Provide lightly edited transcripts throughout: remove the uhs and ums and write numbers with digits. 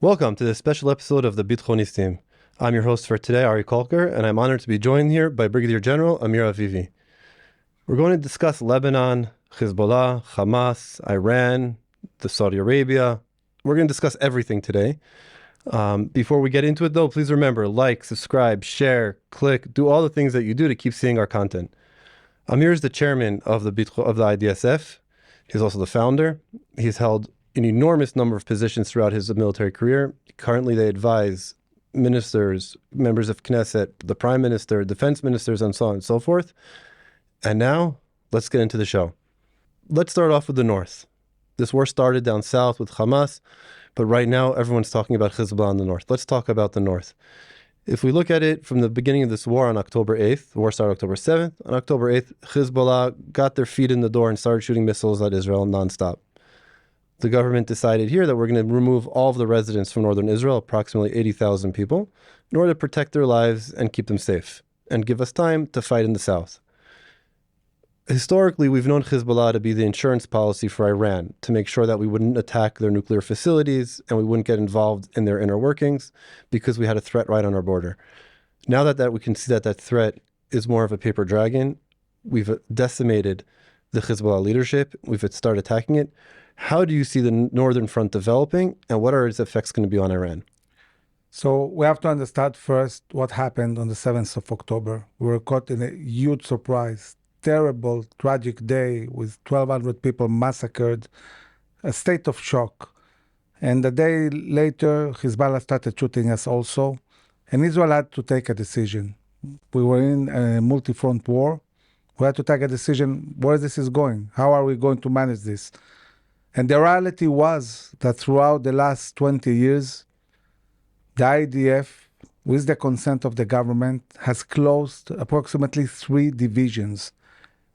Welcome to this special episode of the Bitchonistim. I'm your host for today, Ari Kalker, and I'm honored to be joined here by Brigadier General Amir Avivi. We're going to discuss Lebanon, Hezbollah, Hamas, Iran, Saudi Arabia. We're going to discuss everything today. Before we get into it, though, please remember, like, subscribe, share, click, do all the things that you do to keep seeing our content. Amir is the chairman of the IDSF. He's also the founder. He's held an enormous number of positions throughout his military career. Currently, they advise ministers, members of Knesset, the prime minister, defense ministers, and so on and so forth. And now, let's get into the show. Let's start off with the north. This war started down south with Hamas, but right now, everyone's talking about Hezbollah in the north. Let's talk about the north. If we look at it from the beginning of this war on October 8th, the war started October 7th. On October 8th, Hezbollah got their feet in the door and started shooting missiles at Israel nonstop. The government decided here that we're going to remove all of the residents from northern Israel, approximately 80,000 people, in order to protect their lives and keep them safe, and give us time to fight in the south. Historically, we've known Hezbollah to be the insurance policy for Iran, to make sure that we wouldn't attack their nuclear facilities and we wouldn't get involved in their inner workings because we had a threat right on our border. Now that we can see that that threat is more of a paper dragon, we've decimated the Hezbollah leadership, we've started attacking it. How do you see the northern front developing, and what are its effects going to be on Iran? So we have to understand first what happened on the 7th of October. We were caught in a huge surprise, terrible, tragic day with 1,200 people massacred, a state of shock. And a day later, Hezbollah started shooting us also, and Israel had to take a decision. We were in a multi-front war. We had to take a decision where this is going. How are we going to manage this? And the reality was that throughout the last 20 years, the IDF, with the consent of the government, has closed approximately 3 divisions,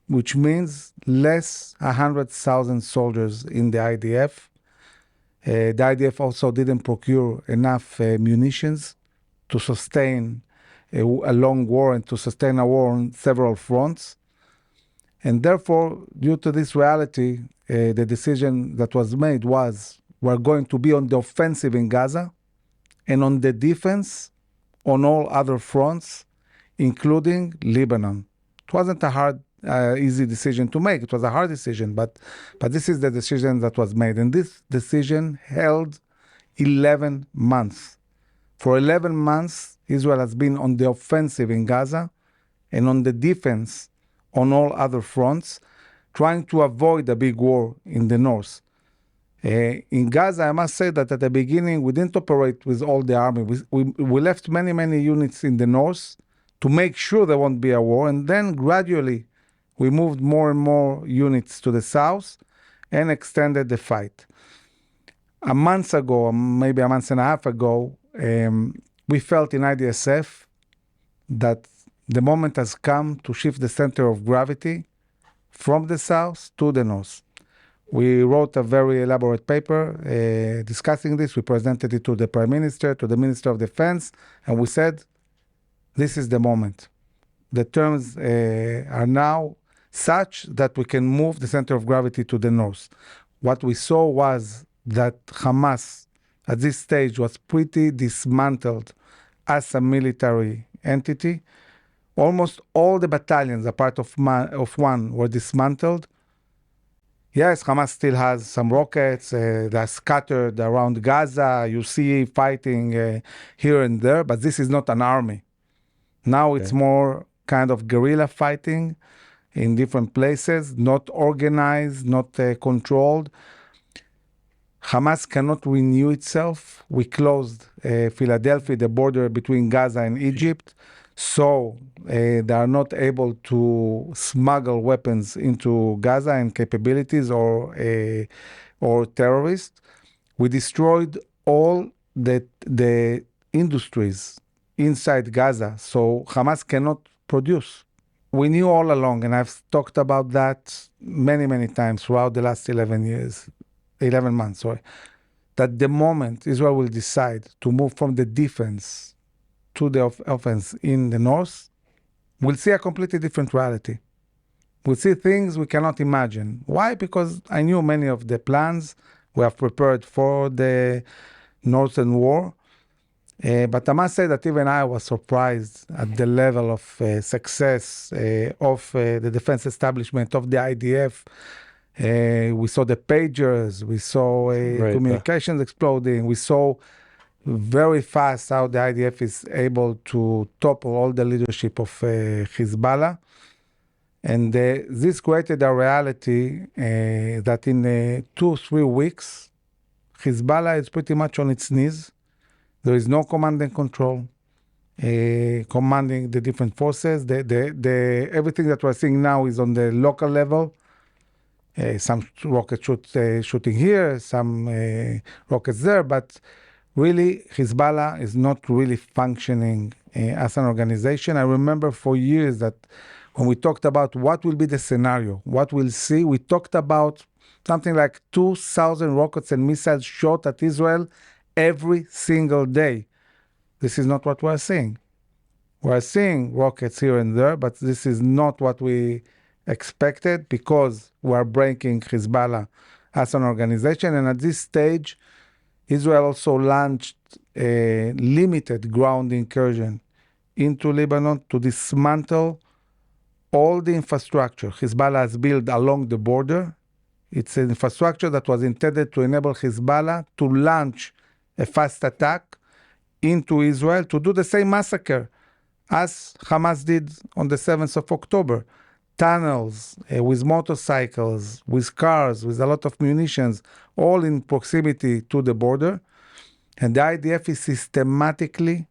which means less 100,000 soldiers in the IDF. The IDF also didn't procure enough munitions to sustain a long war and to sustain a war on several fronts. And therefore, due to this reality, the decision that was made was we're going to be on the offensive in Gaza and on the defense on all other fronts, including Lebanon. It wasn't a hard, easy decision to make. It was a hard decision, but this is the decision that was made. And this decision held 11 months. For 11 months, Israel has been on the offensive in Gaza and on the defense on all other fronts, trying to avoid a big war in the north. In Gaza, I must say that at the beginning, we didn't operate with all the army. We left many units in the north to make sure there won't be a war. And then gradually, we moved more and more units to the south and extended the fight. A month ago, maybe a month and a half ago, we felt in IDSF that the moment has come to shift the center of gravity from the south to the north. We wrote a very elaborate paper discussing this. We presented it to the Prime Minister, to the Minister of Defense, and we said, this is the moment. The terms are now such that we can move the center of gravity to the north. What we saw was that Hamas, at this stage, was pretty dismantled as a military entity. Almost all the battalions, apart of one, were dismantled. Yes, Hamas still has some rockets. They're scattered around Gaza. You see fighting here and there, but this is not an army. Now it's more kind of guerrilla fighting in different places, not organized, not controlled. Hamas cannot renew itself. We closed Philadelphia, the border between Gaza and Egypt. So they are not able to smuggle weapons into Gaza and capabilities or terrorists. We destroyed all the industries inside Gaza, so Hamas cannot produce. We knew all along, and I've talked about that many times throughout the last 11 months, that the moment Israel will decide to move from the defense to the offense in the north, we'll see a completely different reality. We'll see things we cannot imagine. Why? Because I knew many of the plans. We have prepared for the northern war. But I must say that even I was surprised at the level of success of the defense establishment of the IDF. We saw the pagers, we saw communications exploding, we saw very fast how the IDF is able to topple all the leadership of Hezbollah. And this created a reality that in 2-3 weeks, Hezbollah is pretty much on its knees. There is no command and control commanding the different forces. Everything that we're seeing now is on the local level. Some rocket shooting here, some rockets there, but really Hezbollah is not really functioning as an organization. I remember for years that when we talked about what will be the scenario, what we'll see, we talked about something like 2,000 rockets and missiles shot at Israel every single day. This is not what we're seeing. We're seeing rockets here and there, but this is not what we expected because we're breaking Hezbollah as an organization. And at this stage, Israel also launched a limited ground incursion into Lebanon to dismantle all the infrastructure Hezbollah has built along the border. It's an infrastructure that was intended to enable Hezbollah to launch a fast attack into Israel to do the same massacre as Hamas did on the 7th of October. Tunnels, with motorcycles, with cars, with a lot of munitions, all in proximity to the border. And the IDF is systematically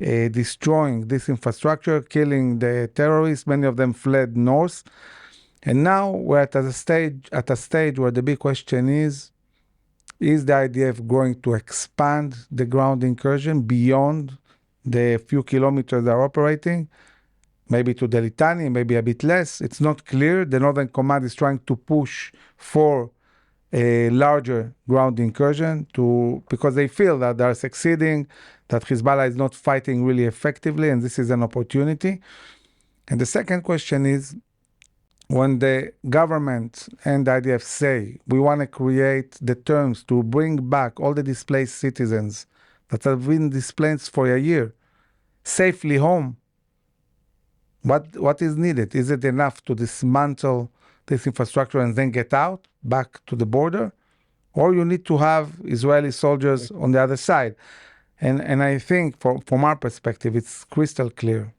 destroying this infrastructure, killing the terrorists. Many of them fled north. And now we're at a stage where the big question is the IDF going to expand the ground incursion beyond the few kilometers they're operating? Maybe to the Litani, maybe a bit less. It's not clear. The Northern Command is trying to push for a larger ground incursion because they feel that they're succeeding, that Hezbollah is not fighting really effectively, and this is an opportunity. And the second question is, when the government and the IDF say, we want to create the terms to bring back all the displaced citizens that have been displaced for a year safely home, what is needed? Is it enough to dismantle this infrastructure and then get out back to the border? Or you need to have Israeli soldiers on the other side? And I think from our perspective, it's crystal clear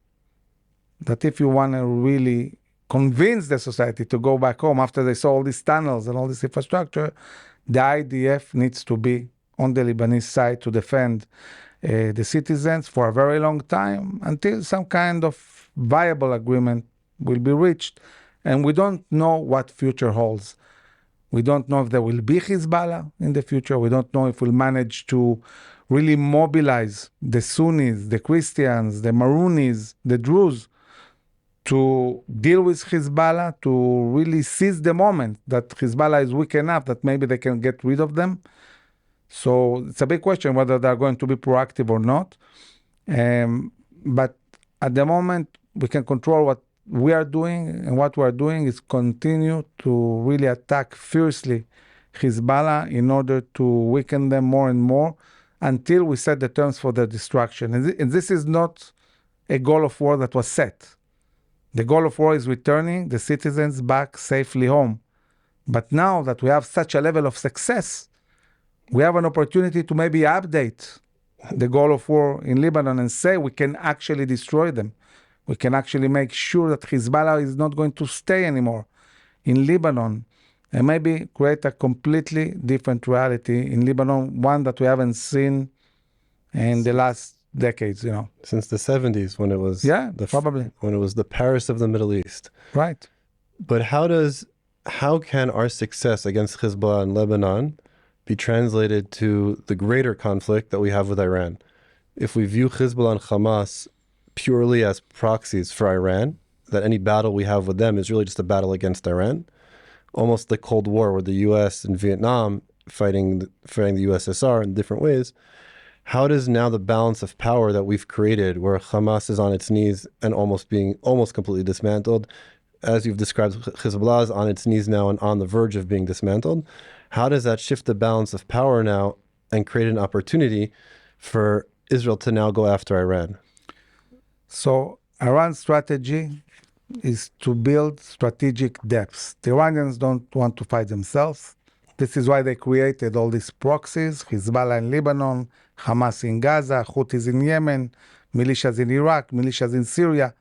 that if you want to really convince the society to go back home after they saw all these tunnels and all this infrastructure, the IDF needs to be on the Lebanese side to defend the citizens for a very long time until some kind of viable agreement will be reached. And we don't know what future holds. We don't know if there will be Hezbollah in the future. We don't know if we'll manage to really mobilize the Sunnis, the Christians, the Maronis, the Druze to deal with Hezbollah, to really seize the moment that Hezbollah is weak enough that maybe they can get rid of them. So it's a big question whether they're going to be proactive or not. But at the moment, we can control what we are doing, and what we are doing is continue to really attack fiercely Hezbollah in order to weaken them more and more until we set the terms for their destruction. And this is not a goal of war that was set. The goal of war is returning the citizens back safely home. But now that we have such a level of success, we have an opportunity to maybe update the goal of war in Lebanon and say we can actually destroy them. We can actually make sure that Hezbollah is not going to stay anymore in Lebanon, and maybe create a completely different reality in Lebanon, one that we haven't seen in the last decades, Since the 70s, when it was probably when it was the Paris of the Middle East. Right. But how can our success against Hezbollah in Lebanon be translated to the greater conflict that we have with Iran? If we view Hezbollah and Hamas purely as proxies for Iran, that any battle we have with them is really just a battle against Iran, almost the Cold War, where the U.S. and Vietnam fighting the USSR in different ways. How does now the balance of power that we've created, where Hamas is on its knees and almost completely dismantled, as you've described, Hezbollah is on its knees now and on the verge of being dismantled, how does that shift the balance of power now? and create an opportunity for Israel to now go after Iran? So Iran's strategy is to build strategic depths. The Iranians don't want to fight themselves. This is why they created all these proxies, Hezbollah in Lebanon, Hamas in Gaza, Houthis in Yemen, militias in Iraq, militias in Syria.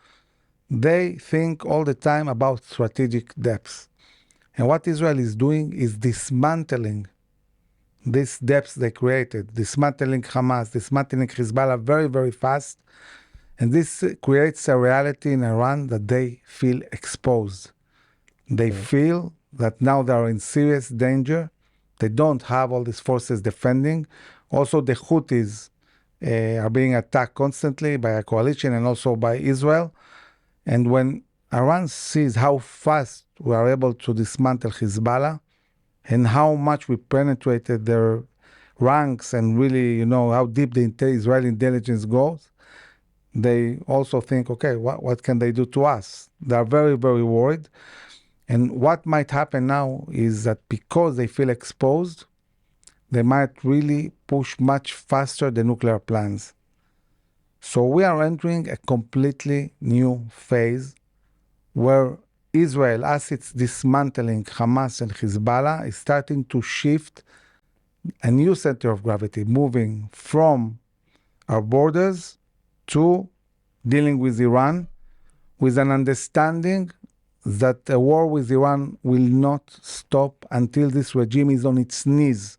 They think all the time about strategic depths. And what Israel is doing is dismantling these depths they created, dismantling Hamas, dismantling Hezbollah very, very fast. And this creates a reality in Iran that they feel exposed. They feel that now they are in serious danger. They don't have all these forces defending. Also, the Houthis are being attacked constantly by a coalition and also by Israel. And when Iran sees how fast we are able to dismantle Hezbollah and how much we penetrated their ranks and really, how deep the Israeli intelligence goes, they also think, okay, what can they do to us? They are very, very worried. And what might happen now is that because they feel exposed, they might really push much faster the nuclear plans. So we are entering a completely new phase where Israel, as it's dismantling Hamas and Hezbollah, is starting to shift a new center of gravity, moving from our borders to dealing with Iran, with an understanding that a war with Iran will not stop until this regime is on its knees,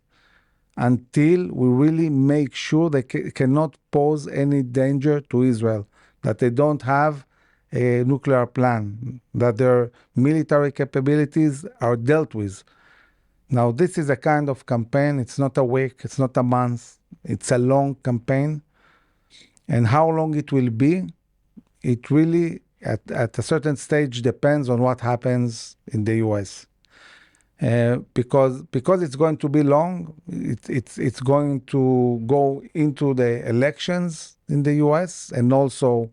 until we really make sure they cannot pose any danger to Israel, that they don't have a nuclear plan, that their military capabilities are dealt with. Now, this is a kind of campaign. It's not a week, it's not a month, it's a long campaign. And how long it will be, it really, at a certain stage, depends on what happens in the U.S. Because it's going to be long, it's going to go into the elections in the U.S. and also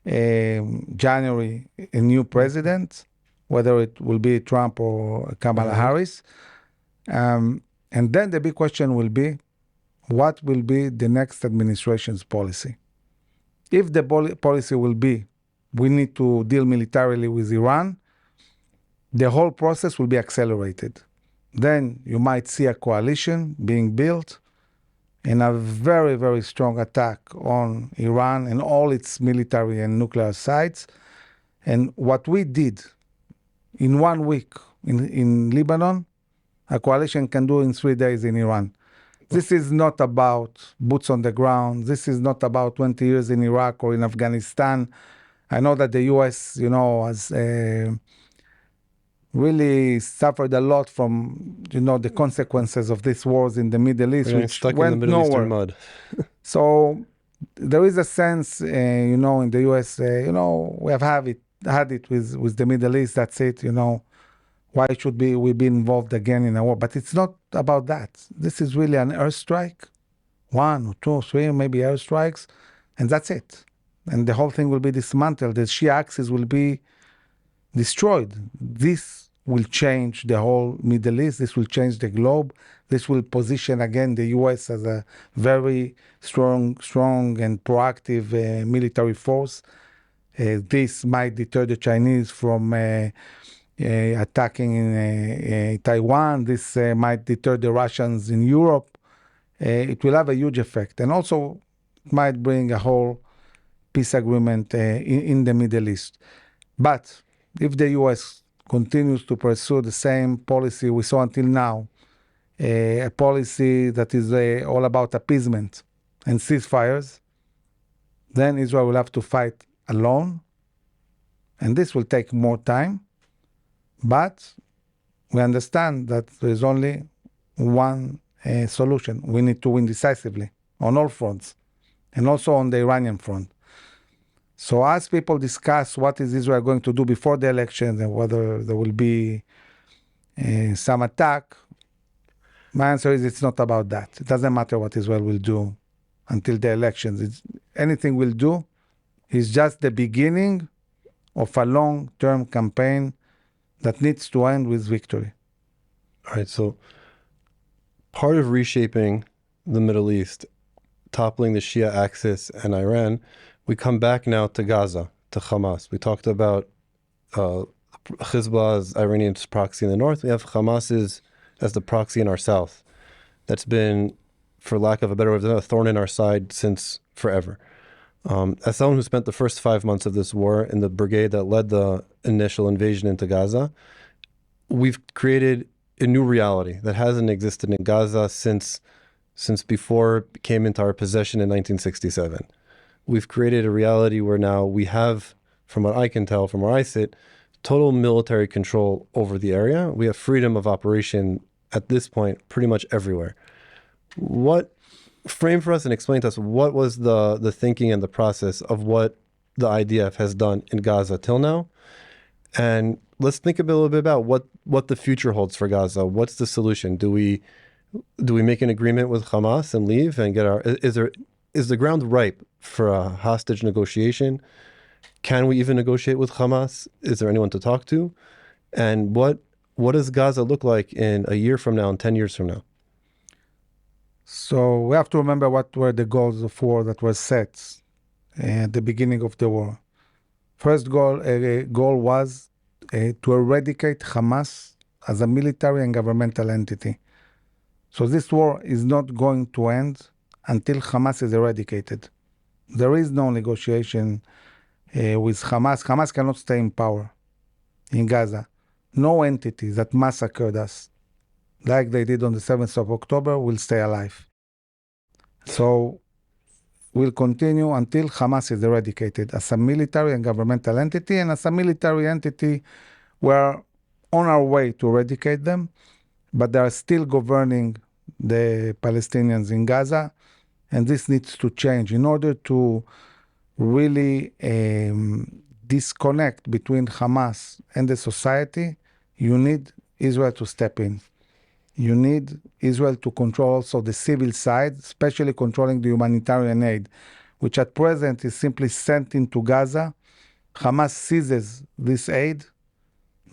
January, a new president, whether it will be Trump or Kamala Harris. And then the big question will be, what will be the next administration's policy? If the policy will be, we need to deal militarily with Iran, the whole process will be accelerated. Then you might see a coalition being built and a very, very strong attack on Iran and all its military and nuclear sites. And what we did in 1 week in Lebanon, a coalition can do in 3 days in Iran. This is not about boots on the ground. This is not about 20 years in Iraq or in Afghanistan. I know that the U.S., has really suffered a lot from, the consequences of these wars in the Middle East, We're which stuck went in the Middle nowhere. Eastern mud. So there is a sense, in the U.S., we have had it with the Middle East. That's it, Why should we be involved again in a war? But it's not about that. This is really an airstrike, 1 or 2 or 3 maybe airstrikes, and that's it. And the whole thing will be dismantled. The Shia axis will be destroyed. This will change the whole Middle East. This will change the globe. This will position again the U.S. as a very strong and proactive military force. This might deter the Chinese from attacking in Taiwan. This might deter the Russians in Europe. It will have a huge effect. And also it might bring a whole peace agreement in the Middle East. But if the U.S. continues to pursue the same policy we saw until now, a policy that is all about appeasement and ceasefires, then Israel will have to fight alone. And this will take more time. But we understand that there is only one solution. We need to win decisively on all fronts, and also on the Iranian front. So as people discuss what is Israel going to do before the elections and whether there will be some attack, my answer is it's not about that. It doesn't matter what Israel will do until the elections. Anything we'll do is just the beginning of a long-term campaign that needs to end with victory. All right, so part of reshaping the Middle East, toppling the Shia axis and Iran, we come back now to Gaza, to Hamas. We talked about Hezbollah's Iranian proxy in the north. We have Hamas's as the proxy in our south. That's been, for lack of a better word, a thorn in our side since forever. As someone who spent the first 5 months of this war in the brigade that led the initial invasion into Gaza, we've created a new reality that hasn't existed in Gaza since before it came into our possession in 1967. We've created a reality where now we have, from what I can tell, from where I sit, total military control over the area. We have freedom of operation at this point pretty much everywhere. Frame for us and explain to us what was the thinking and the process of what the IDF has done in Gaza till now. And let's think a little bit about what the future holds for Gaza. What's the solution? Do we make an agreement with Hamas and leave and get is the ground ripe for a hostage negotiation? Can we even negotiate with Hamas? Is there anyone to talk to? And what does Gaza look like in a year from now and 10 years from now? So we have to remember what were the goals of war that were set at the beginning of the war. First goal was to eradicate Hamas as a military and governmental entity. So this war is not going to end until Hamas is eradicated. There is no negotiation with Hamas. Hamas cannot stay in power in Gaza. No entity that massacred us, like they did on the 7th of October, will stay alive. So we'll continue until Hamas is eradicated as a military and governmental entity. And as a military entity, we're on our way to eradicate them, but they are still governing the Palestinians in Gaza. And this needs to change in order to really disconnect between Hamas and the society. You need Israel to step in. You need Israel to control also the civil side, especially controlling the humanitarian aid, which at present is simply sent into Gaza. Hamas seizes this aid.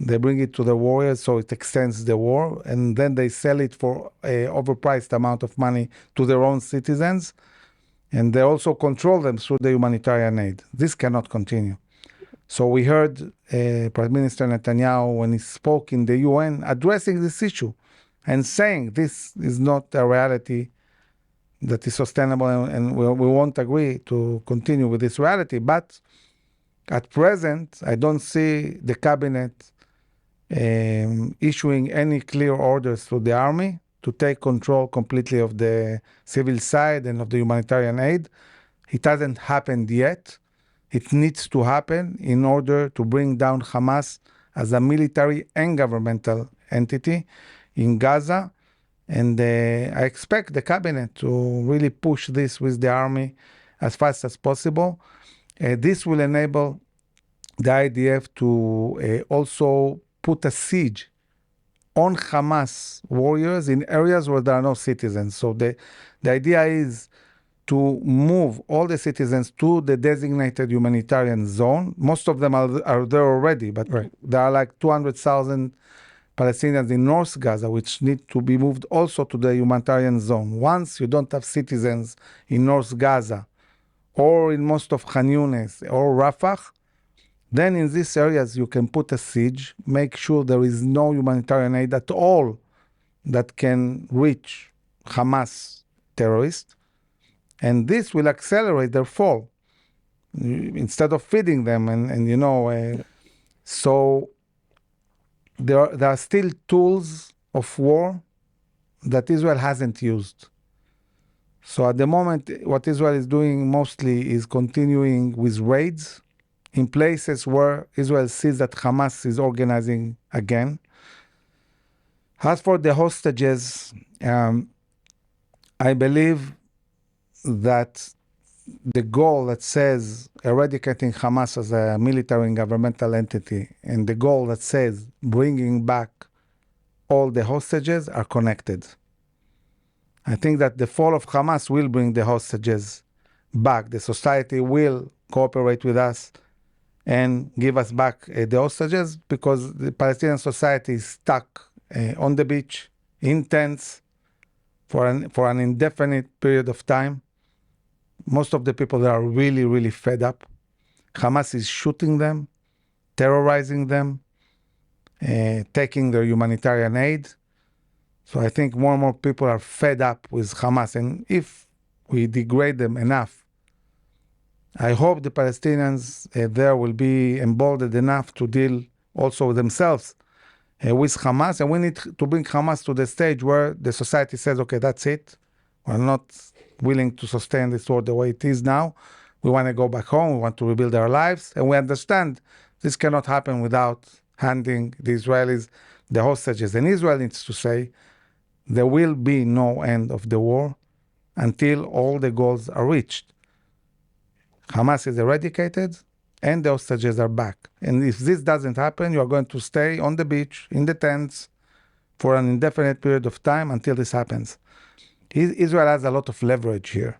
They bring it to the warriors, so it extends the war, and then they sell it for an overpriced amount of money to their own citizens, and they also control them through the humanitarian aid. This cannot continue. So we heard Prime Minister Netanyahu, when he spoke in the UN, addressing this issue and saying this is not a reality that is sustainable, and we won't agree to continue with this reality. But at present, I don't see the cabinet issuing any clear orders to the army to take control completely of the civil side and of the humanitarian aid. It hasn't happened yet. It needs to happen in order to bring down Hamas as a military and governmental entity in Gaza. And I expect the cabinet to really push this with the army as fast as possible. This will enable the IDF to also put a siege on Hamas warriors in areas where there are no citizens. So the idea is to move all the citizens to the designated humanitarian zone. Most of them are there already, but Right. There are like 200,000 Palestinians in North Gaza, which need to be moved also to the humanitarian zone. Once you don't have citizens in North Gaza or in most of Khan Yunis or Rafah, then in these areas you can put a siege, make sure there is no humanitarian aid at all that can reach Hamas terrorists, and this will accelerate their fall instead of feeding them. So there are still tools of war that Israel hasn't used. So at the moment, what Israel is doing mostly is continuing with raids in places where Israel sees that Hamas is organizing again. As for the hostages, I believe that the goal that says eradicating Hamas as a military and governmental entity, and the goal that says bringing back all the hostages are connected. I think that the fall of Hamas will bring the hostages back. The society will cooperate with us and give us back the hostages, because the Palestinian society is stuck on the beach in tents for an indefinite period of time. Most of the people that are really, really fed up. Hamas is shooting them, terrorizing them, taking their humanitarian aid. So I think more and more people are fed up with Hamas. And if we degrade them enough, I hope the Palestinians there will be emboldened enough to deal also themselves with Hamas. And we need to bring Hamas to the stage where the society says, okay, that's it. We're not willing to sustain this war the way it is now. We want to go back home. We want to rebuild our lives. And we understand this cannot happen without handing the Israelis the hostages. And Israel needs to say there will be no end of the war until all the goals are reached. Hamas is eradicated and the hostages are back. And if this doesn't happen, you are going to stay on the beach, in the tents, for an indefinite period of time until this happens. Israel has a lot of leverage here.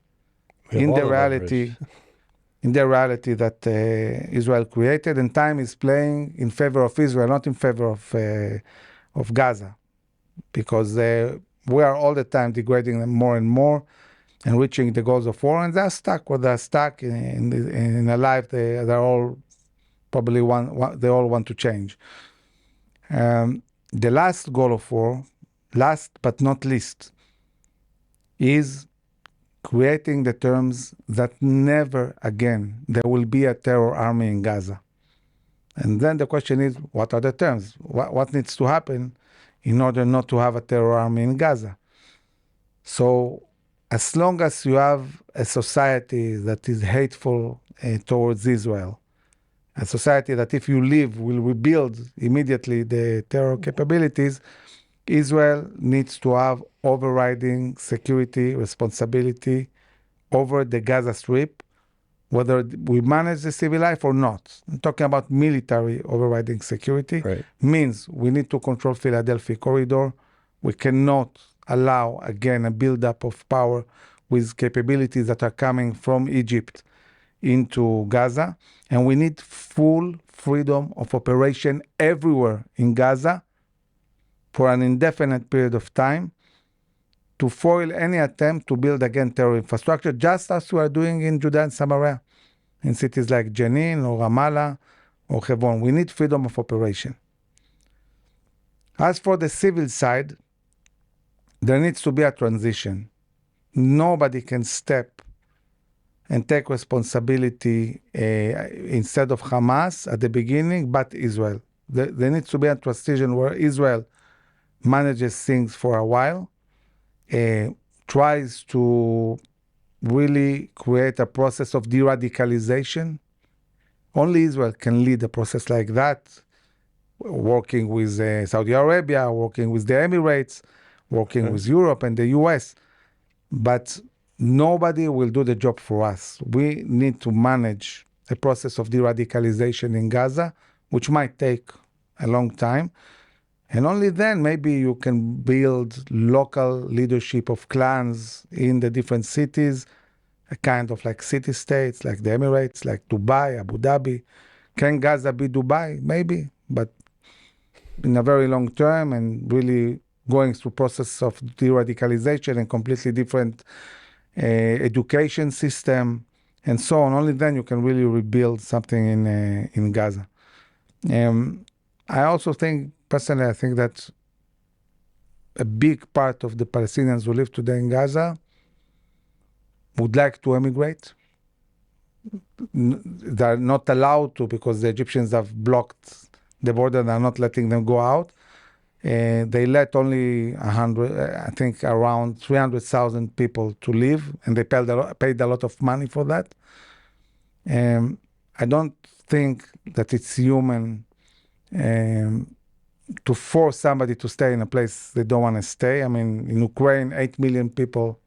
In the reality that Israel created, and time is playing in favor of Israel, not in favor of Gaza, because we are all the time degrading them more and more and reaching the goals of war, and they're stuck where they're stuck in a life they're all probably they all want to change. The last goal of war, last but not least, is creating the terms that never again there will be a terror army in Gaza. And then the question is, what are the terms? What needs to happen in order not to have a terror army in Gaza? So as long as you have a society that is hateful towards Israel, a society that if you leave will rebuild immediately the terror capabilities, Israel needs to have overriding security responsibility over the Gaza Strip, whether we manage the civil life or not. I'm talking about military overriding security. Right. Means we need to control Philadelphia corridor. We cannot allow, again, a buildup of power with capabilities that are coming from Egypt into Gaza. And we need full freedom of operation everywhere in Gaza for an indefinite period of time to foil any attempt to build again terror infrastructure, just as we are doing in Judea and Samaria, in cities like Jenin or Ramallah or Hebron. We need freedom of operation. As for the civil side, there needs to be a transition. Nobody can step and take responsibility instead of Hamas at the beginning, but Israel. There needs to be a transition where Israel manages things for a while, tries to really create a process of de-radicalization. Only Israel can lead a process like that, working with Saudi Arabia, working with the Emirates, working with Europe and the US. But nobody will do the job for us. We need to manage a process of de-radicalization in Gaza, which might take a long time. And only then maybe you can build local leadership of clans in the different cities, a kind of like city-states, like the Emirates, like Dubai, Abu Dhabi. Can Gaza be Dubai? Maybe, but in a very long term and really going through process of de-radicalization and completely different education system and so on. Only then you can really rebuild something in Gaza. I also think, personally, I think that a big part of the Palestinians who live today in Gaza would like to emigrate. They're not allowed to because the Egyptians have blocked the border. They're not letting them go out. They let only 100, I think around 300,000 people to leave, and they paid a lot of money for that. I don't think that it's human to force somebody to stay in a place they don't want to stay. I mean, in Ukraine, 8 million people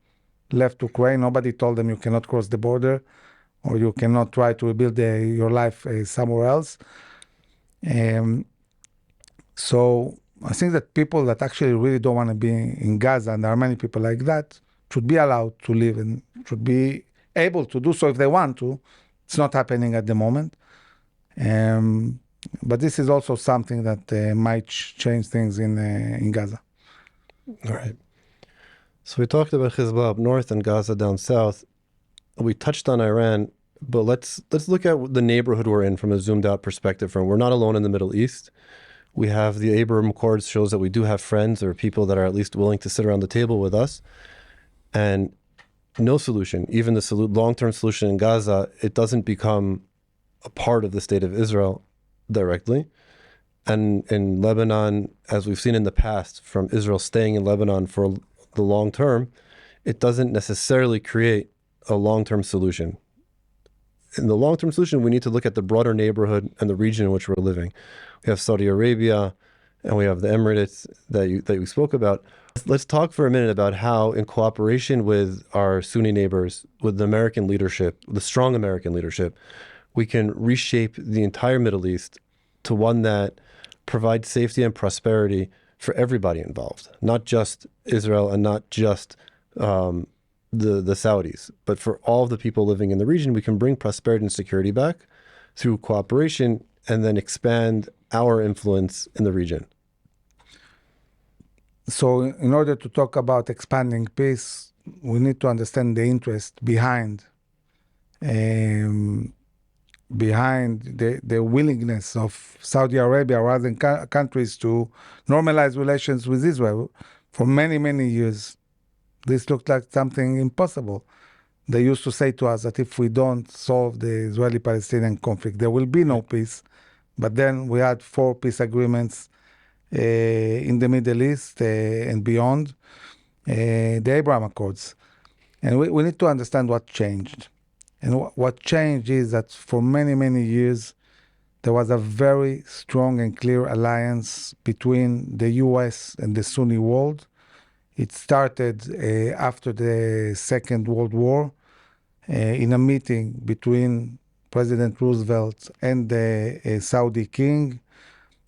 left Ukraine. Nobody told them you cannot cross the border or you cannot try to rebuild your life somewhere else. So I think that people that actually really don't want to be in Gaza, and there are many people like that, should be allowed to live and should be able to do so if they want to. It's not happening at the moment. But this is also something that might change things in Gaza. All right. So we talked about Hezbollah up north and Gaza down south. We touched on Iran, but let's look at the neighborhood we're in from a zoomed out perspective. We're not alone in the Middle East. We have the Abraham Accords shows that we do have friends or people that are at least willing to sit around the table with us. And no solution, even the long-term solution in Gaza, it doesn't become a part of the state of Israel directly. And in Lebanon, as we've seen in the past, from Israel staying in Lebanon for the long term, it doesn't necessarily create a long-term solution. In the long-term solution, we need to look at the broader neighborhood and the region in which we're living. We have Saudi Arabia, and we have the Emirates that you spoke about. Let's talk for a minute about how, in cooperation with our Sunni neighbors, with the American leadership, the strong American leadership, we can reshape the entire Middle East to one that provides safety and prosperity for everybody involved, not just Israel and not just the Saudis, but for all of the people living in the region. We can bring prosperity and security back through cooperation and then expand our influence in the region. So in order to talk about expanding peace, we need to understand the interest behind the willingness of Saudi Arabia or other countries to normalize relations with Israel. For many, many years, this looked like something impossible. They used to say to us that if we don't solve the Israeli-Palestinian conflict, there will be no peace. But then we had 4 peace agreements in the Middle East and beyond, the Abraham Accords. And we need to understand what changed. And what changed is that for many, many years, there was a very strong and clear alliance between the U.S. and the Sunni world. It started after the Second World War in a meeting between President Roosevelt and the Saudi king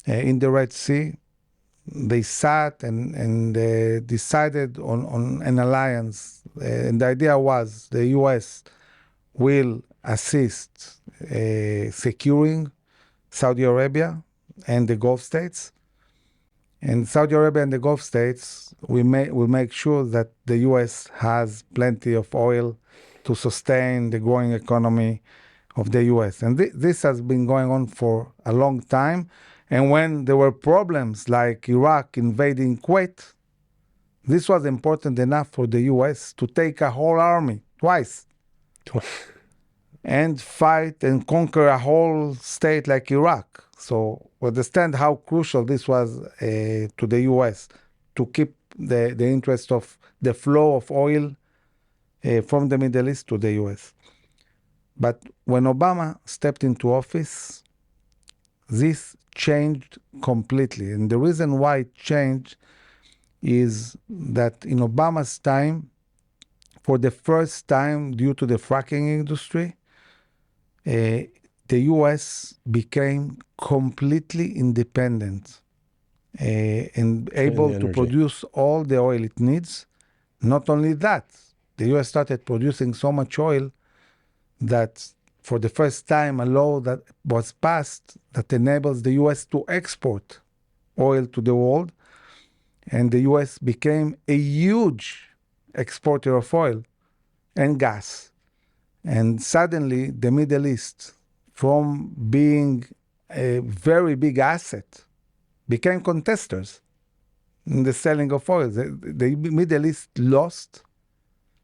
in the Red Sea. They sat and decided on an alliance. And the idea was the U.S. will assist securing Saudi Arabia and the Gulf states. And Saudi Arabia and the Gulf states will make sure that the U.S. has plenty of oil to sustain the growing economy of the U.S. And this has been going on for a long time. And when there were problems like Iraq invading Kuwait, this was important enough for the U.S. to take a whole army twice and fight and conquer a whole state like Iraq. So understand how crucial this was to the U.S. to keep the interest of the flow of oil from the Middle East to the U.S. But when Obama stepped into office, this changed completely. And the reason why it changed is that in Obama's time, for the first time, due to the fracking industry, the U.S. became completely independent and able to produce all the oil it needs. Not only that, the U.S. started producing so much oil that for the first time, a law that was passed that enables the U.S. to export oil to the world. And the U.S. became a huge exporter of oil and gas. And suddenly, the Middle East, from being a very big asset, became contesters in the selling of oil. The Middle East lost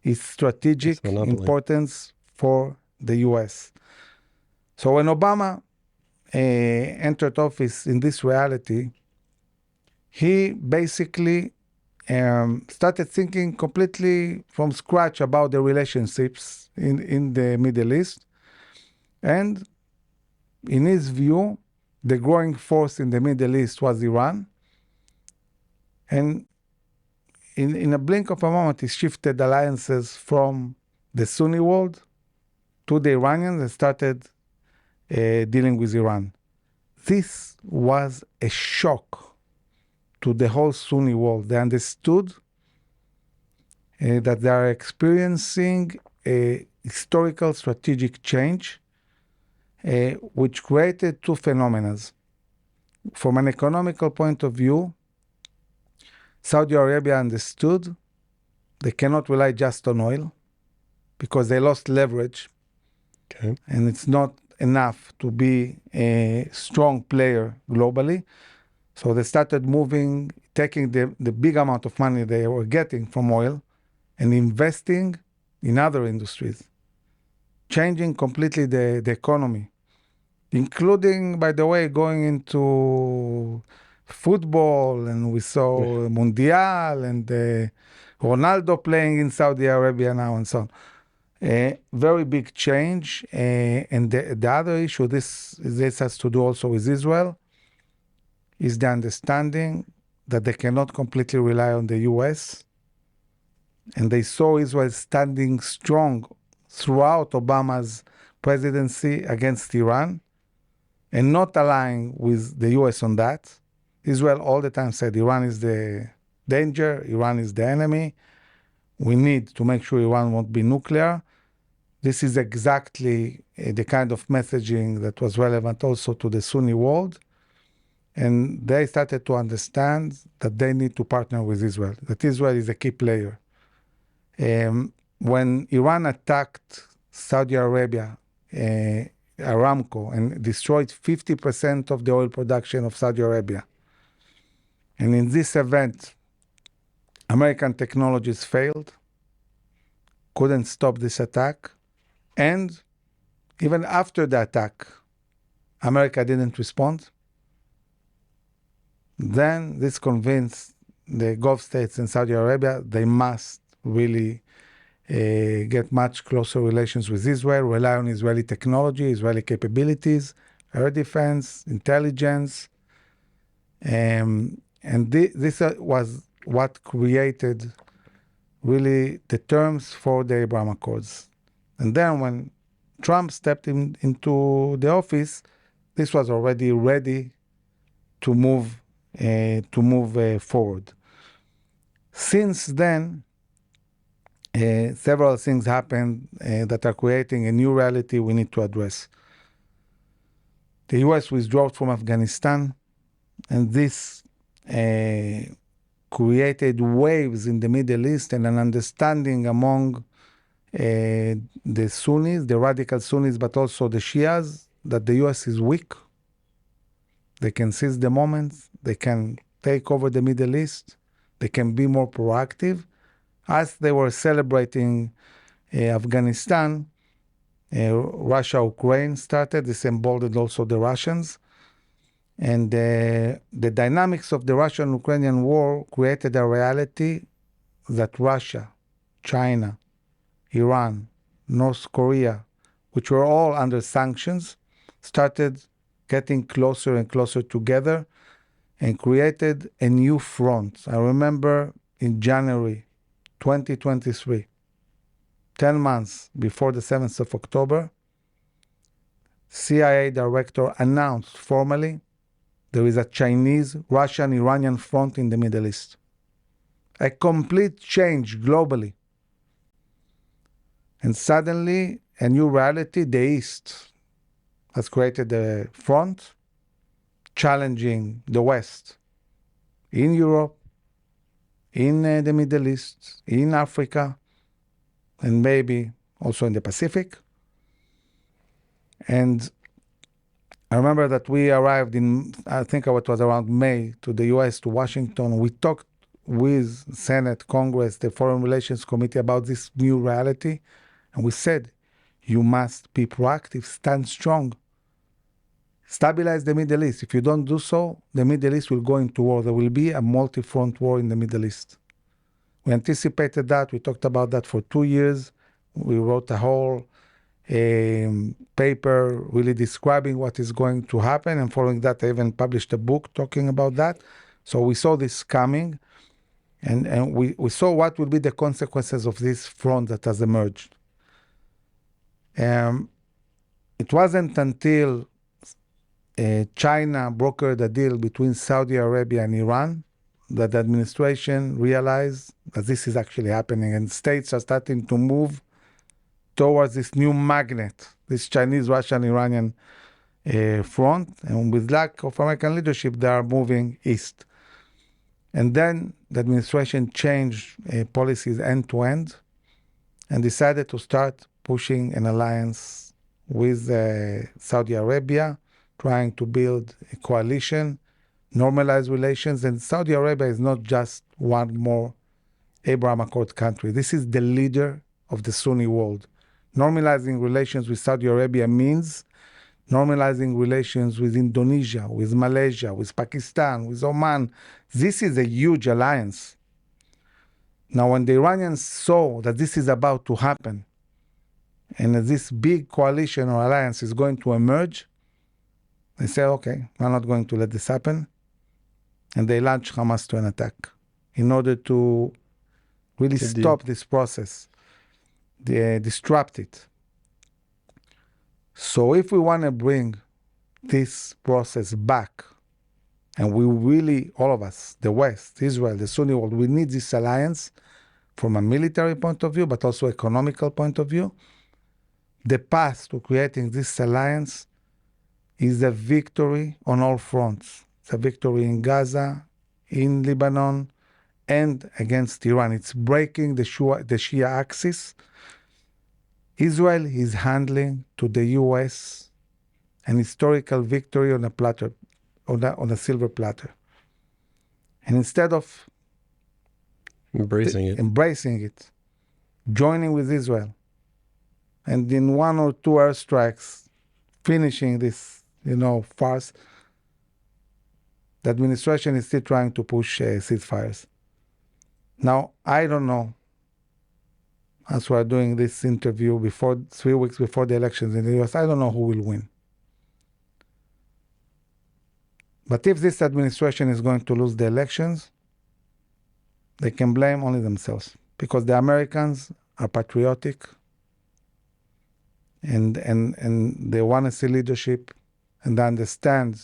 its strategic importance for the U.S. So when Obama entered office in this reality, he basically started thinking completely from scratch about the relationships in the Middle East. And in his view, the growing force in the Middle East was Iran. And in a blink of a moment, he shifted alliances from the Sunni world to the Iranians and started dealing with Iran. This was a shock to the whole Sunni world. They understood that they are experiencing a historical strategic change, which created 2 phenomena. From an economical point of view, Saudi Arabia understood They cannot rely just on oil because they lost leverage. Okay. And it's not enough to be a strong player globally. So they started moving, taking the big amount of money they were getting from oil and investing in other industries, changing completely the economy, including, by the way, going into football. And we saw Mundial and Ronaldo playing in Saudi Arabia now and so on. Very big change. And the other issue, this has to do also with Israel, is the understanding that they cannot completely rely on the US. And they saw Israel standing strong throughout Obama's presidency against Iran and not allying with the US on that. Israel all the time said Iran is the danger, Iran is the enemy. We need to make sure Iran won't be nuclear. This is exactly the kind of messaging that was relevant also to the Sunni world. And they started to understand that they need to partner with Israel, that Israel is a key player. When Iran attacked Saudi Arabia, Aramco, and destroyed 50% of the oil production of Saudi Arabia, and in this event, American technologies failed, couldn't stop this attack, and even after the attack, America didn't respond. Then this convinced the Gulf states and Saudi Arabia they must really get much closer relations with Israel, rely on Israeli technology, Israeli capabilities, air defense, intelligence. And this was what created really the terms for the Abraham Accords. And then when Trump stepped into the office, this was already ready to move forward. Since then, several things happened that are creating a new reality we need to address. The US withdrew from Afghanistan, and this created waves in the Middle East and an understanding among the Sunnis, the radical Sunnis, but also the Shias, that the US is weak. They can seize the moment. They can take over the Middle East. They can be more proactive. As they were celebrating Afghanistan, Russia-Ukraine started. This emboldened also the Russians. And the dynamics of the Russian-Ukrainian war created a reality that Russia, China, Iran, North Korea, which were all under sanctions, started getting closer and closer together and created a new front. I remember in January 2023, 10 months before the 7th of October, CIA director announced formally there is a Chinese, Russian, Iranian front in the Middle East. A complete change globally. And suddenly, a new reality, the East has created a front challenging the West in Europe, in the Middle East, in Africa, and maybe also in the Pacific. And I remember that we arrived in, I think it was around May, to the US, to Washington. We talked with Senate, Congress, the Foreign Relations Committee about this new reality. And we said, you must be proactive, stand strong, stabilize the Middle East. If you don't do so, the Middle East will go into war. There will be a multi-front war in the Middle East. We anticipated that. We talked about that for 2 years. We wrote a whole paper really describing what is going to happen. And following that, I even published a book talking about that. So we saw this coming. And we saw what will be the consequences of this front that has emerged. It wasn't until China brokered a deal between Saudi Arabia and Iran that the administration realized that this is actually happening, and states are starting to move towards this new magnet, this Chinese, Russian, Iranian front. And with lack of American leadership, they are moving east. And then the administration changed policies end to end and decided to start pushing an alliance with Saudi Arabia, trying to build a coalition, normalize relations. And Saudi Arabia is not just one more Abraham Accord country. This is the leader of the Sunni world. Normalizing relations with Saudi Arabia means normalizing relations with Indonesia, with Malaysia, with Pakistan, with Oman. This is a huge alliance. Now, when the Iranians saw that this is about to happen, and that this big coalition or alliance is going to emerge, they say, okay, we're not going to let this happen. And they launch Hamas to an attack in order to really stop this process, disrupt it. So if we want to bring this process back, and we really, all of us, the West, Israel, the Sunni world, we need this alliance from a military point of view, but also economical point of view. The path to creating this alliance is a victory on all fronts. It's a victory in Gaza, in Lebanon, and against Iran. It's breaking the Shia axis. Israel is handling to the U.S. an historical victory on a platter, on a silver platter. And instead of embracing it, joining with Israel, and in one or two airstrikes, finishing this, farce, the administration is still trying to push ceasefires. Now, I don't know, as we're doing this interview 3 weeks before the elections in the US, I don't know who will win. But if this administration is going to lose the elections, they can blame only themselves, because the Americans are patriotic and they want to see leadership, and they understand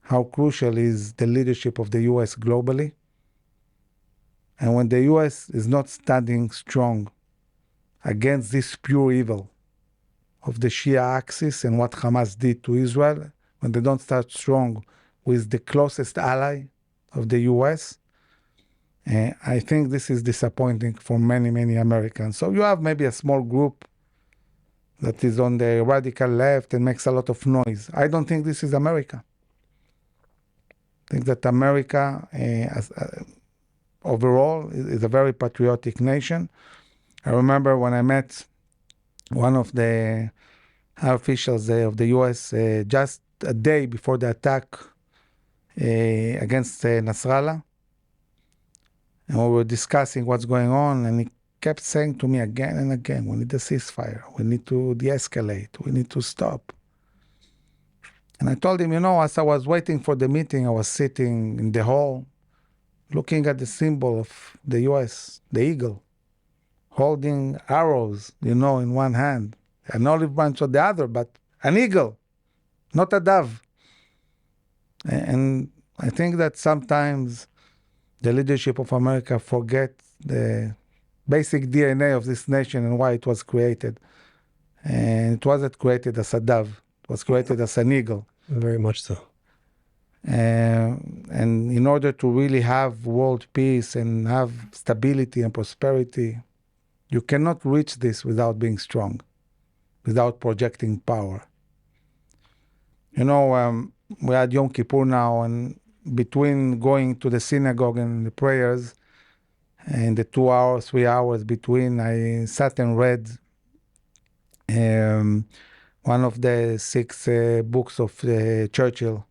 how crucial is the leadership of the US globally. And when the US is not standing strong against this pure evil of the Shia axis and what Hamas did to Israel, when they don't start strong with the closest ally of the US, I think this is disappointing for many, many Americans. So you have maybe a small group that is on the radical left and makes a lot of noise. I don't think this is America. I think that America, overall, is a very patriotic nation. I remember when I met one of the high officials of the U.S. Just a day before the attack against Nasrallah, and we were discussing what's going on, and he kept saying to me again and again, we need a ceasefire, we need to de-escalate, we need to stop. And I told him, as I was waiting for the meeting, I was sitting in the hall, looking at the symbol of the U.S., the eagle, holding arrows, in one hand, an olive branch on the other, but an eagle, not a dove. And I think that sometimes the leadership of America forgets the basic DNA of this nation and why it was created. And it wasn't created as a dove. It was created as an eagle. Very much so. And in order to really have world peace and have stability and prosperity, you cannot reach this without being strong, without projecting power. We had Yom Kippur now, and between going to the synagogue and the prayers, and the 2 hours, 3 hours between, I sat and read one of the 6 books of Churchill,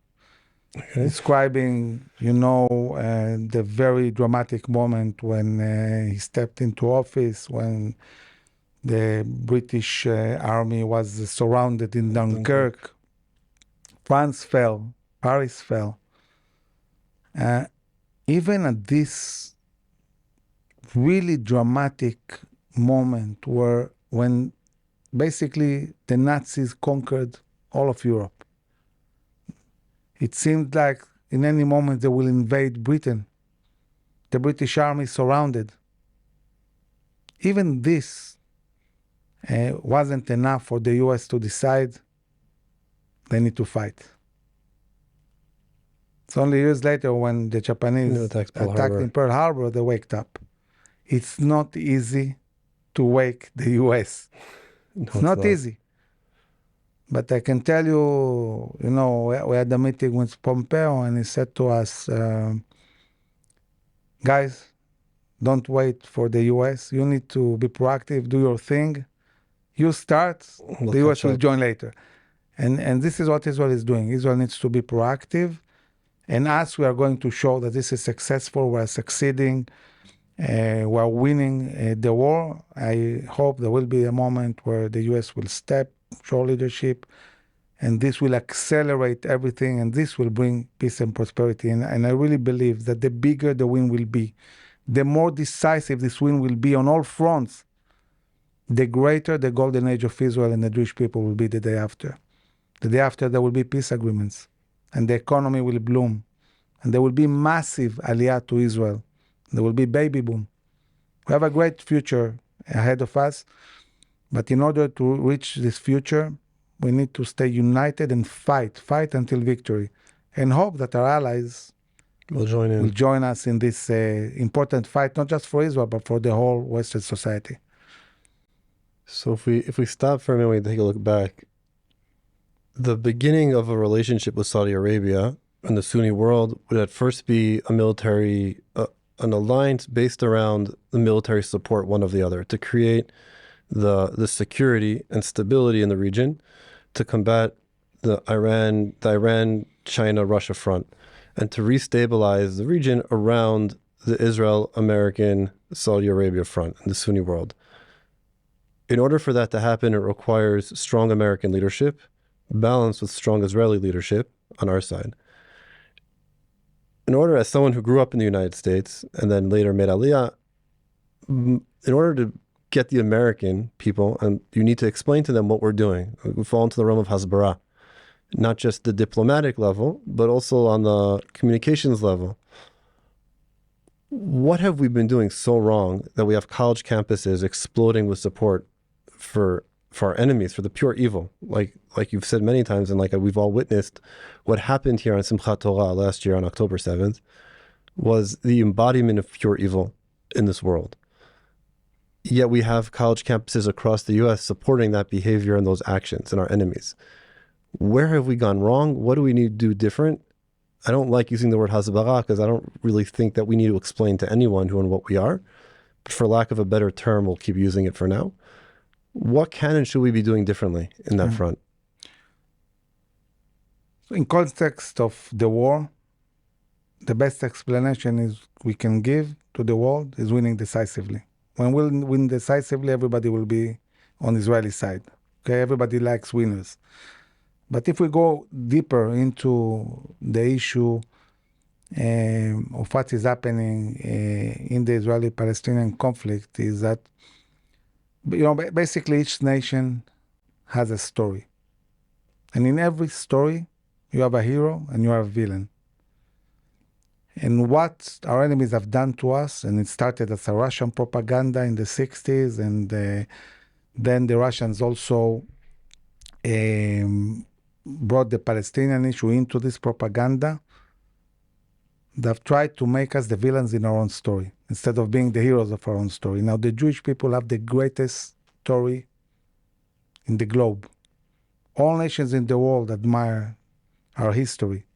describing, the very dramatic moment when he stepped into office, when the British army was surrounded in Dunkirk. France fell, Paris fell. Even at this really dramatic moment when basically the Nazis conquered all of Europe, it seemed like in any moment they will invade Britain. The British army surrounded. Even this wasn't enough for the US to decide they need to fight. It's only years later when the Japanese Attacked Pearl attacked Harbor. in Pearl Harbor, they waked up. It's not easy to wake the US. No, It's not easy. But I can tell you, we had a meeting with Pompeo and he said to us, guys, don't wait for the US. You need to be proactive, do your thing. You start, We'll the US catch will up. join later. And this is what Israel is doing. Israel needs to be proactive. And us, we are going to show that this is successful. We're succeeding. We're winning the war. I hope there will be a moment where the US will show leadership, and this will accelerate everything, and this will bring peace and prosperity. And I really believe that the bigger the win will be, the more decisive this win will be on all fronts, the greater the golden age of Israel and the Jewish people will be the day after. The day after, there will be peace agreements, and the economy will bloom, and there will be massive aliyah to Israel. There will be baby boom. We have a great future ahead of us, but in order to reach this future, we need to stay united and fight until victory, and hope that our allies will join us in this important fight, not just for Israel, but for the whole Western society. So if we stop for a minute and take a look back, the beginning of a relationship with Saudi Arabia and the Sunni world would at first be a military, an alliance based around the military support one of the other to create the security and stability in the region, to combat the Iran, China, Russia front, and to restabilize the region around the Israel, American, Saudi Arabia front in the Sunni world. In order for that to happen, it requires strong American leadership, balanced with strong Israeli leadership on our side. In order, as someone who grew up in the United States and then later made Aliyah, in order to get the American people, and you need to explain to them what we're doing. We fall into the realm of Hasbara, not just the diplomatic level, but also on the communications level. What have we been doing so wrong that we have college campuses exploding with support for our enemies, for the pure evil? Like you've said many times, and like we've all witnessed, what happened here on Simchat Torah last year on October 7th was the embodiment of pure evil in this world. Yet we have college campuses across the US supporting that behavior and those actions and our enemies. Where have we gone wrong? What do we need to do different? I don't like using the word Hasbara because I don't really think that we need to explain to anyone who and what we are. But for lack of a better term, we'll keep using it for now. What can and should we be doing differently in that front? In context of the war, the best explanation is we can give to the world is winning decisively. When we win decisively, everybody will be on the Israeli side. Okay, everybody likes winners. But if we go deeper into the issue of what is happening in the Israeli-Palestinian conflict, is that basically each nation has a story. And in every story, you have a hero and you have a villain. And what our enemies have done to us, and it started as a Russian propaganda in the 60s, and then the Russians also brought the Palestinian issue into this propaganda. They've tried to make us the villains in our own story, instead of being the heroes of our own story. Now, the Jewish people have the greatest story in the globe. All nations in the world admire our history.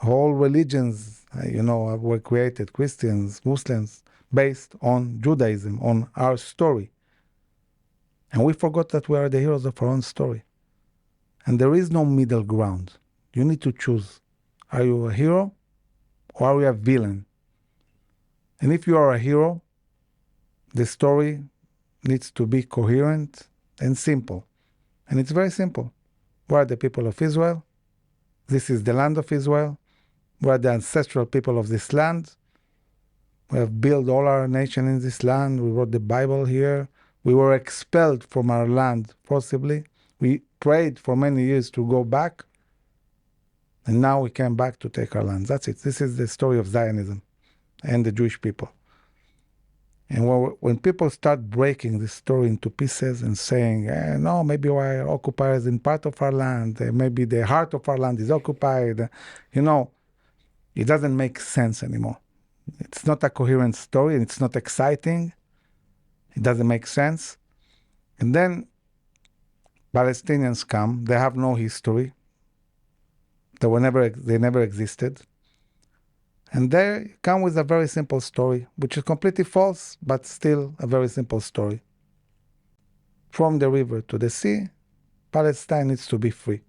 All religions, were created, Christians, Muslims, based on Judaism, on our story. And we forgot that we are the heroes of our own story. And there is no middle ground. You need to choose. Are you a hero or are you a villain? And if you are a hero, the story needs to be coherent and simple. And it's very simple. We are the people of Israel. This is the land of Israel. We are the ancestral people of this land. We have built all our nation in this land. We wrote the Bible here. We were expelled from our land forcibly. We prayed for many years to go back. And now we came back to take our land. That's it. This is the story of Zionism and the Jewish people. And when people start breaking this story into pieces and saying, no, maybe we're occupiers in part of our land, maybe the heart of our land is occupied, it doesn't make sense anymore. It's not a coherent story, and it's not exciting. It doesn't make sense. And then Palestinians come. They have no history. They never existed. And they come with a very simple story, which is completely false, but still a very simple story. From the river to the sea, Palestine needs to be free,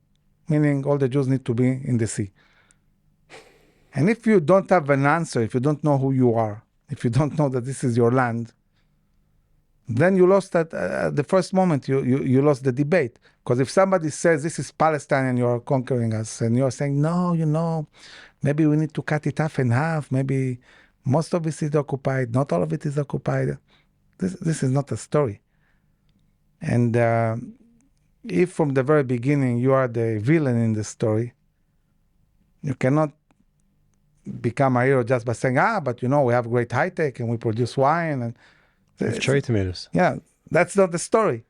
meaning all the Jews need to be in the sea. And if you don't have an answer, if you don't know who you are, if you don't know that this is your land, then you lost at the first moment, you lost the debate. Because if somebody says this is Palestine and you're conquering us, and you're saying, no, maybe we need to cut it half and half, maybe most of it is occupied, not all of it is occupied. This is not a story. And if from the very beginning you are the villain in the story, you cannot become a hero just by saying, but we have great high tech and we produce wine and With cherry tomatoes. Yeah, that's not the story.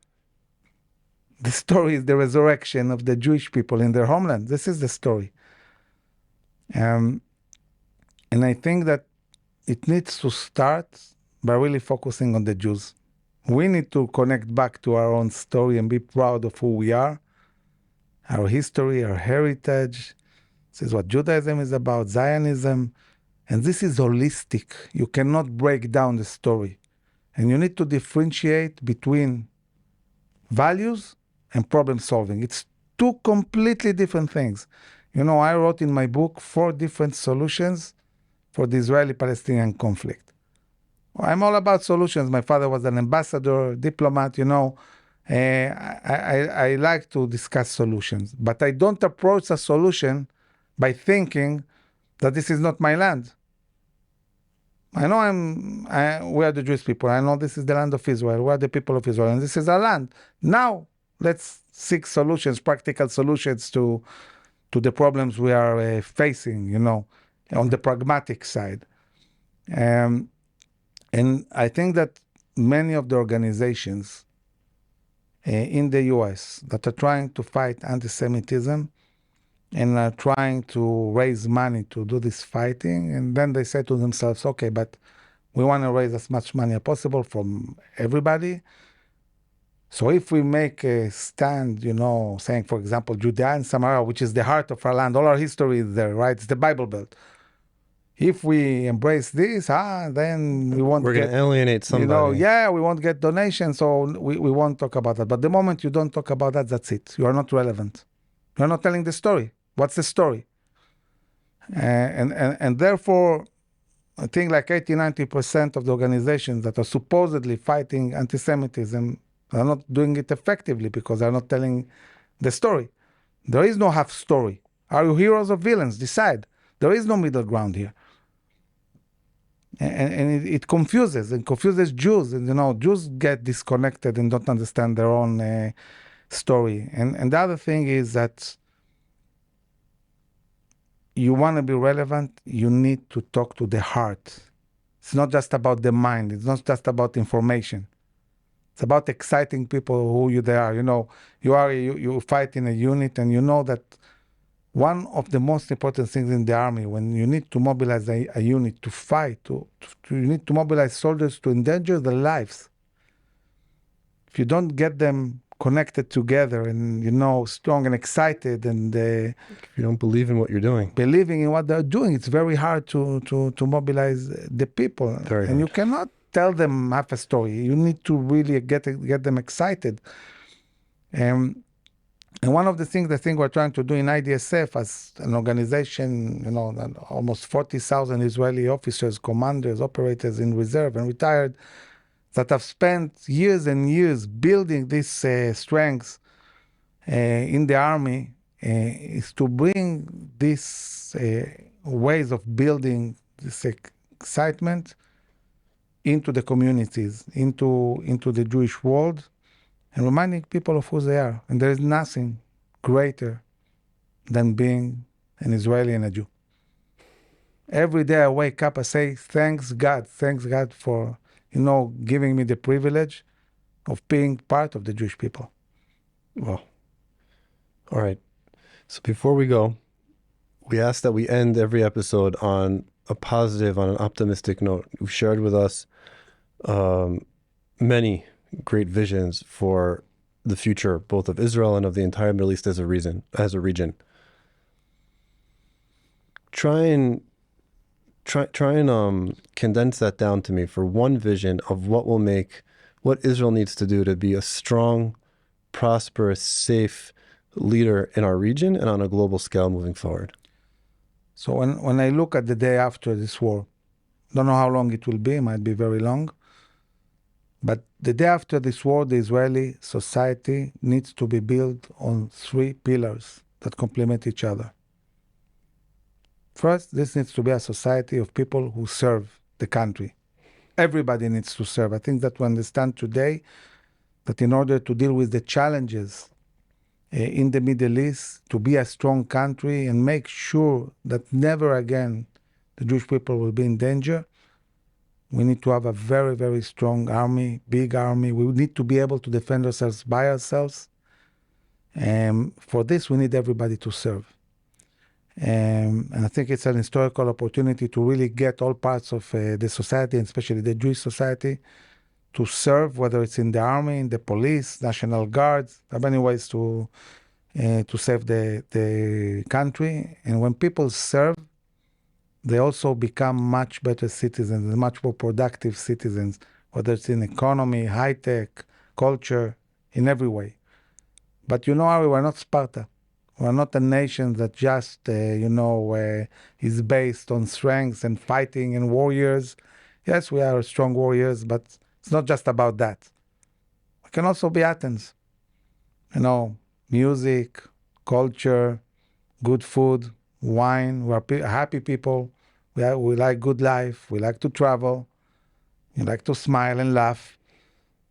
The story is the resurrection of the Jewish people in their homeland. This is the story. And I think that it needs to start by really focusing on the Jews. We need to connect back to our own story and be proud of who we are, our history, our heritage. This is what Judaism is about, Zionism. And this is holistic. You cannot break down the story. And you need to differentiate between values and problem solving. It's two completely different things. I wrote in my book 4 different solutions for the Israeli-Palestinian conflict. I'm all about solutions. My father was an ambassador, diplomat, I like to discuss solutions. But I don't approach a solution by thinking that this is not my land. I know we are the Jewish people. I know this is the land of Israel. We are the people of Israel, and this is our land. Now, let's seek solutions, practical solutions to the problems we are facing, on the pragmatic side. And I think that many of the organizations in the U.S. that are trying to fight anti-Semitism and are trying to raise money to do this fighting. And then they say to themselves, okay, but we want to raise as much money as possible from everybody. So if we make a stand, saying, for example, Judea and Samaria, which is the heart of our land, all our history is there, right? It's the Bible Belt. If we embrace this, then we won't We're going to alienate somebody. We won't get donations, so we won't talk about that. But the moment you don't talk about that, that's it. You are not relevant. You're not telling the story. What's the story? And therefore, I think like 80-90% of the organizations that are supposedly fighting anti-Semitism are not doing it effectively because they're not telling the story. There is no half story. Are you heroes or villains? Decide. There is no middle ground here. And it confuses Jews. And, Jews get disconnected and don't understand their own story. And the other thing is that you want to be relevant, you need to talk to the heart. It's not just about the mind. It's not just about information. It's about exciting people who they are. You fight in a unit, and you know that one of the most important things in the army, when you need to mobilize a unit to fight, you need to mobilize soldiers to endanger their lives. If you don't get them connected together and, strong and excited, and if you don't believe in what you're doing, believing in what they're doing, it's very hard to mobilize the people. Very and hard. You cannot tell them half a story. You need to really get them excited. And one of the things I think we're trying to do in IDSF as an organization, almost 40,000 Israeli officers, commanders, operators in reserve and retired that have spent years and years building these strengths in the army, is to bring these ways of building this excitement into the communities, into the Jewish world, and reminding people of who they are. And there is nothing greater than being an Israeli and a Jew. Every day I wake up, I say, thanks God for, giving me the privilege of being part of the Jewish people. Well, all right. So before we go, we ask that we end every episode on a positive, on an optimistic note. You've shared with us many great visions for the future, both of Israel and of the entire Middle East as a region. Try and condense that down to me for one vision of what Israel needs to do to be a strong, prosperous, safe leader in our region and on a global scale moving forward. So when I look at the day after this war, don't know how long it will be, it might be very long, but the day after this war, the Israeli society needs to be built on three pillars that complement each other. First, this needs to be a society of people who serve the country. Everybody needs to serve. I think that we understand today that in order to deal with the challenges in the Middle East, to be a strong country and make sure that never again the Jewish people will be in danger, we need to have a very, very strong army, big army. We need to be able to defend ourselves by ourselves. And for this, we need everybody to serve. And I think it's an historical opportunity to really get all parts of the society, and especially the Jewish society, to serve, whether it's in the army, in the police, National Guards. There are many ways to save the country. And when people serve, they also become much better citizens, much more productive citizens, whether it's in economy, high-tech, culture, in every way. But Ari, we're not Sparta. We're not a nation that just, is based on strengths and fighting and warriors. Yes, we are strong warriors, but it's not just about that. We can also be Athens. Music, culture, good food, wine. We're happy people. We like good life. We like to travel. We like to smile and laugh.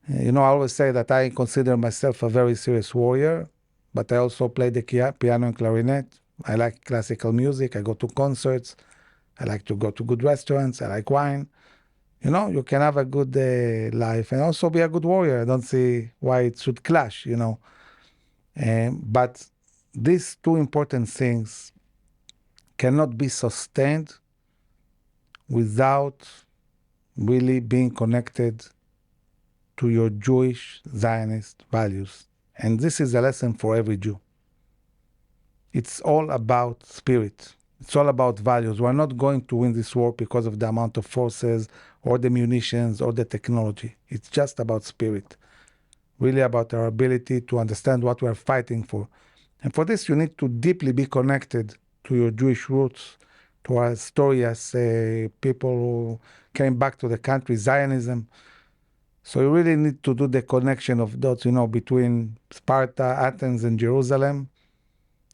I always say that I consider myself a very serious warrior, but I also play the piano and clarinet. I like classical music. I go to concerts. I like to go to good restaurants. I like wine. You can have a good life and also be a good warrior. I don't see why it should clash, But these two important things cannot be sustained without really being connected to your Jewish Zionist values. And this is a lesson for every Jew. It's all about spirit. It's all about values. We're not going to win this war because of the amount of forces or the munitions or the technology. It's just about spirit. Really about our ability to understand what we're fighting for. And for this, you need to deeply be connected to your Jewish roots, to our story as people who came back to the country, Zionism. So you really need to do the connection of dots, between Sparta, Athens, and Jerusalem.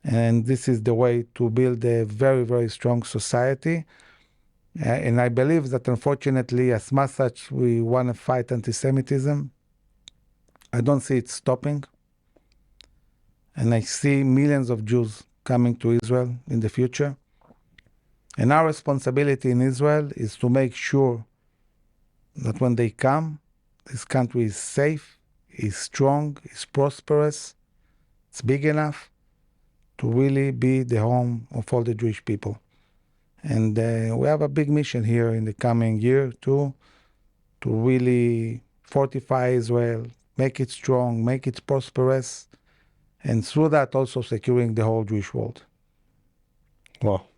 And this is the way to build a very, very strong society. And I believe that, unfortunately, as much as we want to fight anti-Semitism, I don't see it stopping. And I see millions of Jews coming to Israel in the future. And our responsibility in Israel is to make sure that when they come, this country is safe, is strong, is prosperous, it's big enough to really be the home of all the Jewish people. And we have a big mission here in the coming year, too, to really fortify Israel, make it strong, make it prosperous, and through that also securing the whole Jewish world. Well,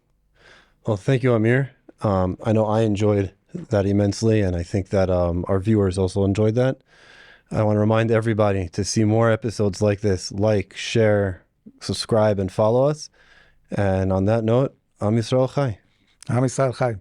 thank you, Amir. I know I enjoyed that immensely, and I think that our viewers also enjoyed that. I want to remind everybody to see more episodes like this, share, subscribe, and follow us. And on that note, Am Yisrael Chai. Am Yisrael Chai.